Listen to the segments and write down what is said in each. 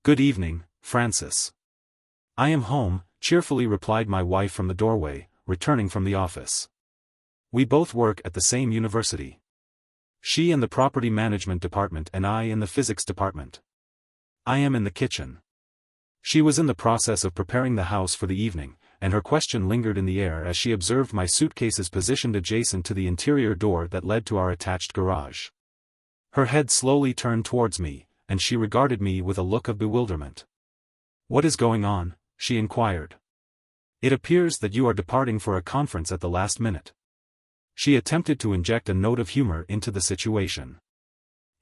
Good evening, Francis. I am home, cheerfully replied my wife from the doorway, returning from the office. We both work at the same university. She in the property management department and I in the physics department. I am in the kitchen. She was in the process of preparing the house for the evening, and her question lingered in the air as she observed my suitcases positioned adjacent to the interior door that led to our attached garage. Her head slowly turned towards me, and she regarded me with a look of bewilderment. "What is going on?" she inquired. "It appears that you are departing for a conference at the last minute." She attempted to inject a note of humor into the situation.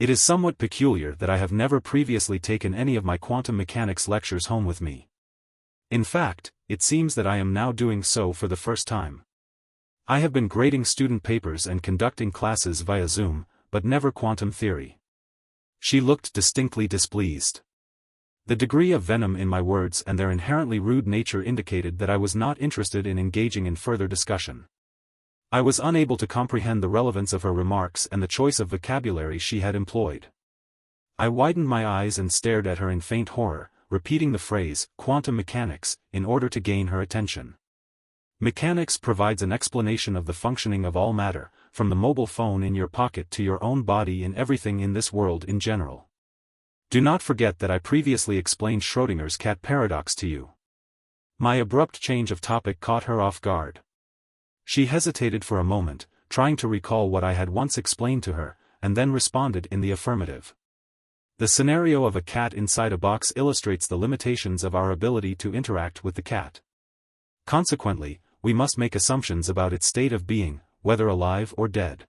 It is somewhat peculiar that I have never previously taken any of my quantum mechanics lectures home with me. In fact, it seems that I am now doing so for the first time. I have been grading student papers and conducting classes via Zoom, but never quantum theory. She looked distinctly displeased. The degree of venom in my words and their inherently rude nature indicated that I was not interested in engaging in further discussion. I was unable to comprehend the relevance of her remarks and the choice of vocabulary she had employed. I widened my eyes and stared at her in faint horror, repeating the phrase, quantum mechanics, in order to gain her attention. Mechanics provides an explanation of the functioning of all matter, from the mobile phone in your pocket to your own body and everything in this world in general. Do not forget that I previously explained Schrödinger's cat paradox to you. My abrupt change of topic caught her off guard. She hesitated for a moment, trying to recall what I had once explained to her, and then responded in the affirmative. The scenario of a cat inside a box illustrates the limitations of our ability to interact with the cat. Consequently, we must make assumptions about its state of being, whether alive or dead.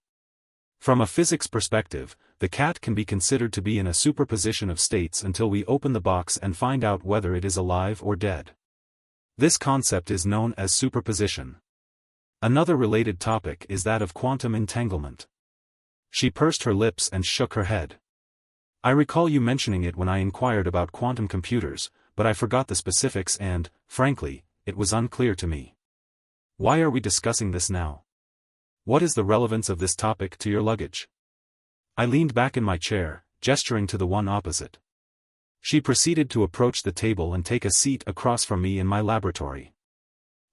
From a physics perspective, the cat can be considered to be in a superposition of states until we open the box and find out whether it is alive or dead. This concept is known as superposition. Another related topic is that of quantum entanglement. She pursed her lips and shook her head. I recall you mentioning it when I inquired about quantum computers, but I forgot the specifics and, frankly, it was unclear to me. Why are we discussing this now? What is the relevance of this topic to your luggage? I leaned back in my chair, gesturing to the one opposite. She proceeded to approach the table and take a seat across from me in my laboratory.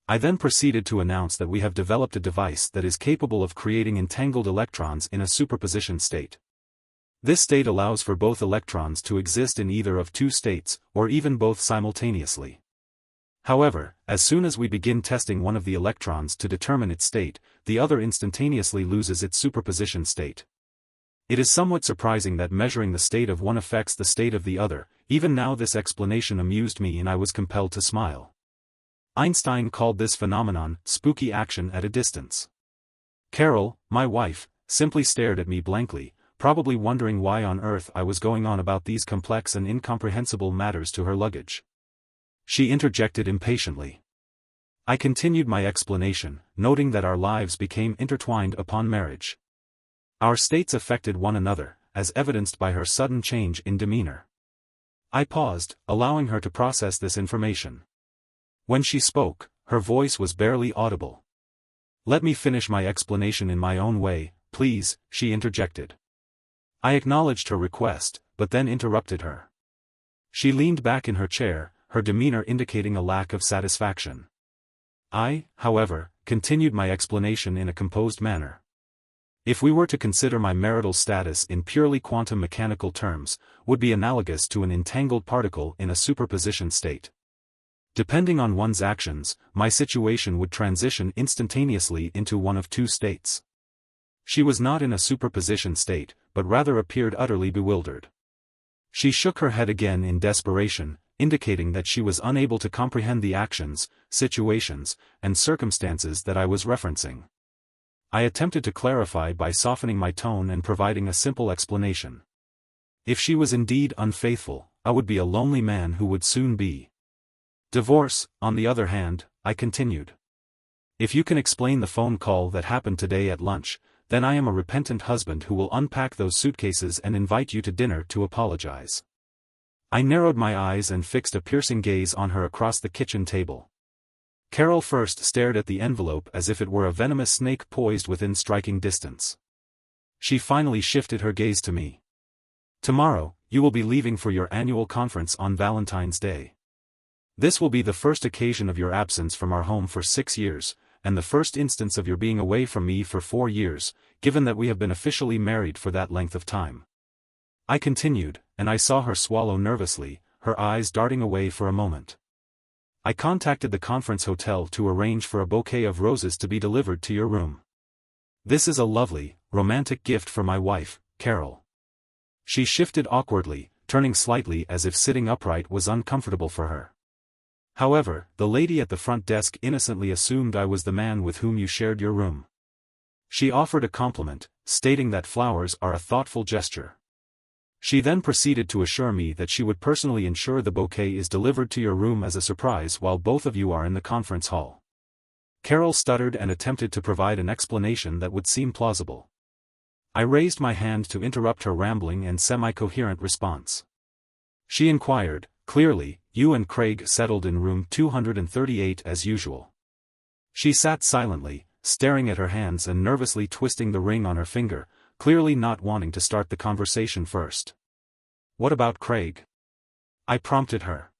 I then proceeded to announce that we have developed a device that is capable of creating entangled electrons in a superposition state. This state allows for both electrons to exist in either of two states, or even both simultaneously. However, as soon as we begin testing one of the electrons to determine its state, the other instantaneously loses its superposition state. It is somewhat surprising that measuring the state of one affects the state of the other. Even now this explanation amused me and I was compelled to smile. Einstein called this phenomenon spooky action at a distance. Carol, my wife, simply stared at me blankly, probably wondering why on earth I was going on about these complex and incomprehensible matters to her luggage. She interjected impatiently. I continued my explanation, noting that our lives became intertwined upon marriage. Our states affected one another, as evidenced by her sudden change in demeanor. I paused, allowing her to process this information. When she spoke, her voice was barely audible. "Let me finish my explanation in my own way, please," she interjected. I acknowledged her request, but then interrupted her. She leaned back in her chair, her demeanor indicating a lack of satisfaction. I, however, continued my explanation in a composed manner. If we were to consider my marital status in purely quantum mechanical terms, would be analogous to an entangled particle in a superposition state. Depending on one's actions, my situation would transition instantaneously into one of two states. She was not in a superposition state, but rather appeared utterly bewildered. She shook her head again in desperation, indicating that she was unable to comprehend the actions, situations, and circumstances that I was referencing. I attempted to clarify by softening my tone and providing a simple explanation. If she was indeed unfaithful, I would be a lonely man who would soon be. Divorce, on the other hand, I continued. If you can explain the phone call that happened today at lunch, then I am a repentant husband who will unpack those suitcases and invite you to dinner to apologize. I narrowed my eyes and fixed a piercing gaze on her across the kitchen table. Carol first stared at the envelope as if it were a venomous snake poised within striking distance. She finally shifted her gaze to me. "Tomorrow, you will be leaving for your annual conference on Valentine's Day. This will be the first occasion of your absence from our home for 6 years, and the first instance of your being away from me for 4 years, given that we have been officially married for that length of time. I continued, and I saw her swallow nervously, her eyes darting away for a moment. I contacted the conference hotel to arrange for a bouquet of roses to be delivered to your room. This is a lovely, romantic gift for my wife, Carol. She shifted awkwardly, turning slightly as if sitting upright was uncomfortable for her. However, the lady at the front desk innocently assumed I was the man with whom you shared your room. She offered a compliment, stating that flowers are a thoughtful gesture. She then proceeded to assure me that she would personally ensure the bouquet is delivered to your room as a surprise while both of you are in the conference hall. Carol stuttered and attempted to provide an explanation that would seem plausible. I raised my hand to interrupt her rambling and semi-coherent response. She inquired, clearly, you and Craig settled in room 238 as usual. She sat silently, staring at her hands and nervously twisting the ring on her finger, clearly not wanting to start the conversation first. What about Craig? I prompted her.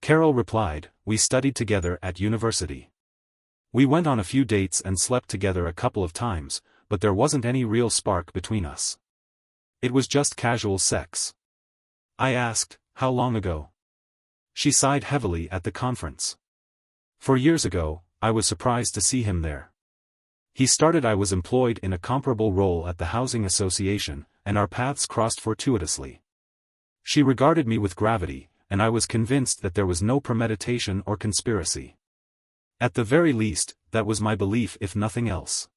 Carol replied, we studied together at university. We went on a few dates and slept together a couple of times, but there wasn't any real spark between us. It was just casual sex. I asked, how long ago? She sighed heavily at the conference. 4 years ago, I was surprised to see him there. He started. I was employed in a comparable role at the Housing Association, and our paths crossed fortuitously. She regarded me with gravity, and I was convinced that there was no premeditation or conspiracy. At the very least, that was my belief if nothing else.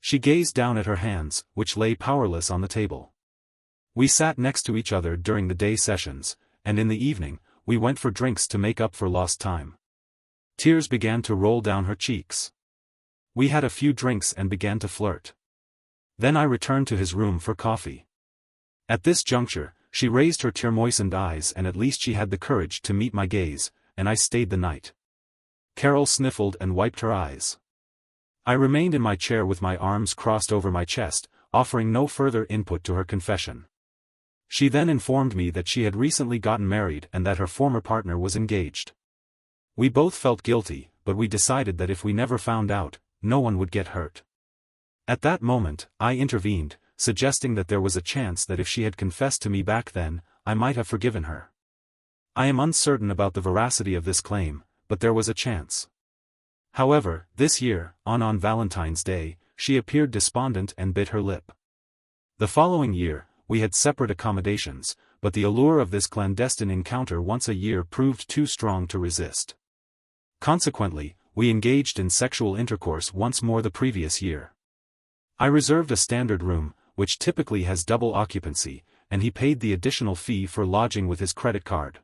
She gazed down at her hands, which lay powerless on the table. We sat next to each other during the day sessions, and in the evening, we went for drinks to make up for lost time. Tears began to roll down her cheeks. We had a few drinks and began to flirt. Then I returned to his room for coffee. At this juncture, she raised her tear-moistened eyes, and at least she had the courage to meet my gaze, and I stayed the night. Carol sniffled and wiped her eyes. I remained in my chair with my arms crossed over my chest, offering no further input to her confession. She then informed me that she had recently gotten married and that her former partner was engaged. We both felt guilty, but we decided that if we never found out, no one would get hurt. At that moment, I intervened, suggesting that there was a chance that if she had confessed to me back then, I might have forgiven her. I am uncertain about the veracity of this claim, but there was a chance. However, this year, on Valentine's Day, she appeared despondent and bit her lip. The following year, we had separate accommodations, but the allure of this clandestine encounter once a year proved too strong to resist. Consequently, we engaged in sexual intercourse once more the previous year. I reserved a standard room, which typically has double occupancy, and he paid the additional fee for lodging with his credit card.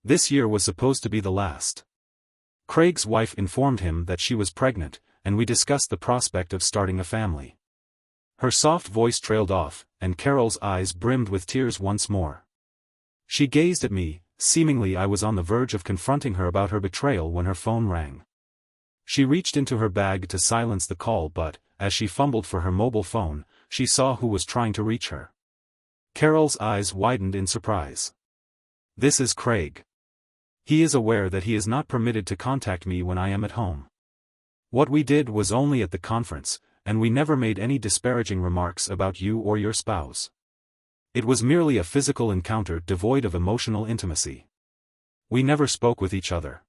This year was supposed to be the last. Craig's wife informed him that she was pregnant, and we discussed the prospect of starting a family. Her soft voice trailed off, and Carol's eyes brimmed with tears once more. She gazed at me, seemingly I was on the verge of confronting her about her betrayal when her phone rang. She reached into her bag to silence the call, but, as she fumbled for her mobile phone, she saw who was trying to reach her. Carol's eyes widened in surprise. This is Craig. He is aware that he is not permitted to contact me when I am at home. What we did was only at the conference, and we never made any disparaging remarks about you or your spouse. It was merely a physical encounter devoid of emotional intimacy. We never spoke with each other.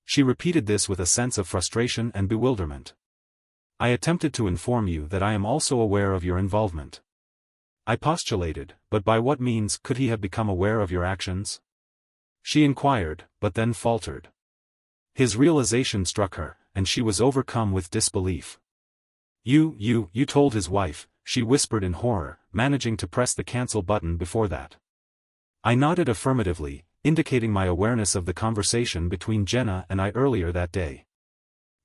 She repeated this with a sense of frustration and bewilderment. I attempted to inform you that I am also aware of your involvement. I postulated, but by what means could he have become aware of your actions? She inquired, but then faltered. His realization struck her, and she was overcome with disbelief. You told his wife, she whispered in horror, managing to press the cancel button before that. I nodded affirmatively, indicating my awareness of the conversation between Jenna and I earlier that day.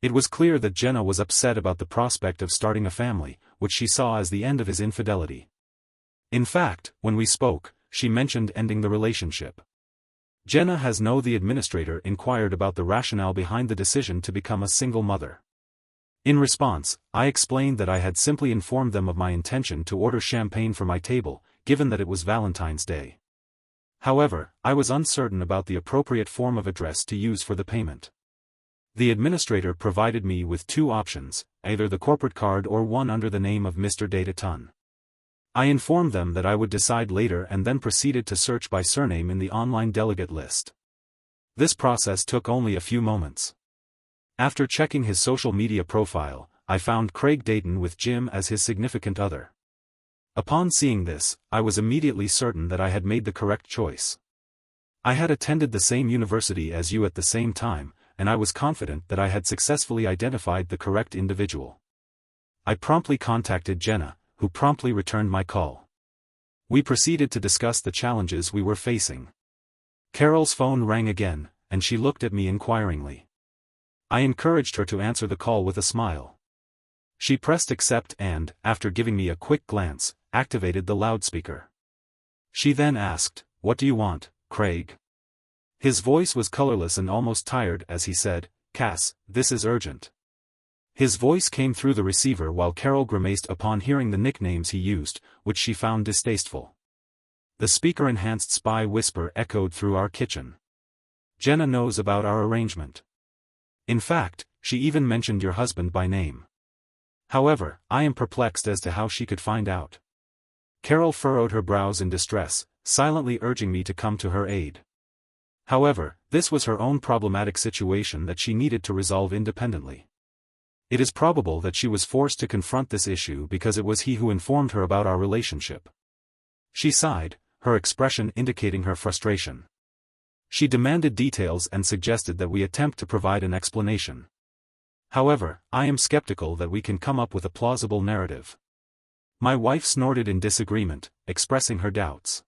It was clear that Jenna was upset about the prospect of starting a family, which she saw as the end of his infidelity. In fact, when we spoke, she mentioned ending the relationship. Jenna the administrator inquired about the rationale behind the decision to become a single mother. In response, I explained that I had simply informed them of my intention to order champagne for my table, given that it was Valentine's Day. However, I was uncertain about the appropriate form of address to use for the payment. The administrator provided me with two options, either the corporate card or one under the name of Mr. Dataton. I informed them that I would decide later and then proceeded to search by surname in the online delegate list. This process took only a few moments. After checking his social media profile, I found Craig Dayton with Jim as his significant other. Upon seeing this, I was immediately certain that I had made the correct choice. I had attended the same university as you at the same time, and I was confident that I had successfully identified the correct individual. I promptly contacted Jenna, who promptly returned my call. We proceeded to discuss the challenges we were facing. Carol's phone rang again, and she looked at me inquiringly. I encouraged her to answer the call with a smile. She pressed accept and, after giving me a quick glance, activated the loudspeaker. She then asked, "What do you want, Craig?" His voice was colorless and almost tired as he said, "Cass, this is urgent." His voice came through the receiver while Carol grimaced upon hearing the nicknames he used, which she found distasteful. The speaker-enhanced spy whisper echoed through our kitchen. "Jenna knows about our arrangement. In fact, she even mentioned your husband by name. However, I am perplexed as to how she could find out." Carol furrowed her brows in distress, silently urging me to come to her aid. However, this was her own problematic situation that she needed to resolve independently. It is probable that she was forced to confront this issue because it was he who informed her about our relationship. She sighed, her expression indicating her frustration. She demanded details and suggested that we attempt to provide an explanation. However, I am skeptical that we can come up with a plausible narrative. My wife snorted in disagreement, expressing her doubts.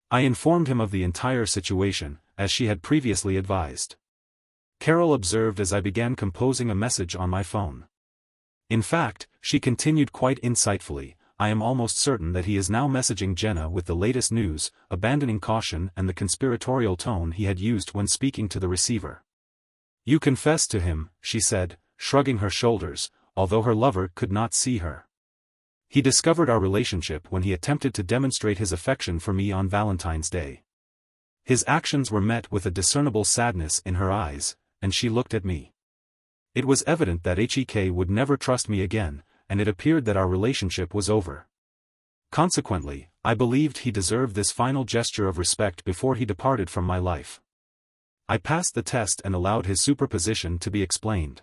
I informed him of the entire situation, as she had previously advised. Carol observed as I began composing a message on my phone. In fact, she continued quite insightfully, "I am almost certain that he is now messaging Jenna with the latest news, abandoning caution and the conspiratorial tone he had used when speaking to the receiver." "You confessed to him," she said, shrugging her shoulders, although her lover could not see her. "He discovered our relationship when he attempted to demonstrate his affection for me on Valentine's Day." His actions were met with a discernible sadness in her eyes, and she looked at me. It was evident that HEK would never trust me again, and it appeared that our relationship was over. Consequently, I believed he deserved this final gesture of respect before he departed from my life. I passed the test and allowed his superposition to be explained.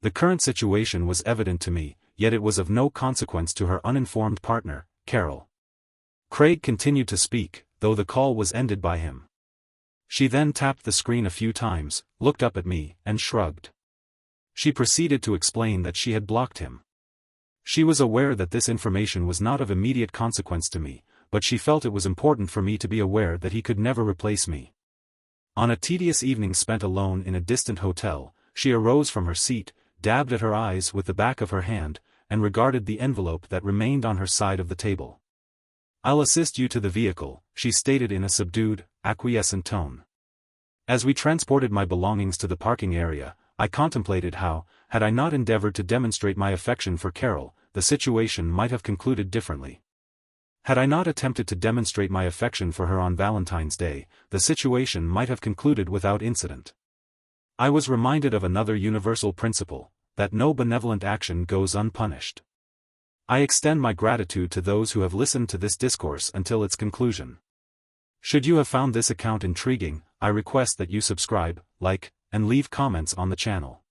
The current situation was evident to me, yet it was of no consequence to her uninformed partner, Carol. Craig continued to speak, though the call was ended by him. She then tapped the screen a few times, looked up at me, and shrugged. She proceeded to explain that she had blocked him. She was aware that this information was not of immediate consequence to me, but she felt it was important for me to be aware that he could never replace me. On a tedious evening spent alone in a distant hotel, she arose from her seat, dabbed at her eyes with the back of her hand, and regarded the envelope that remained on her side of the table. "I'll assist you to the vehicle," she stated in a subdued, acquiescent tone. As we transported my belongings to the parking area, I contemplated how, had I not endeavored to demonstrate my affection for Carol, the situation might have concluded differently. Had I not attempted to demonstrate my affection for her on Valentine's Day, the situation might have concluded without incident. I was reminded of another universal principle, that no benevolent action goes unpunished. I extend my gratitude to those who have listened to this discourse until its conclusion. Should you have found this account intriguing, I request that you subscribe, like, and leave comments on the channel.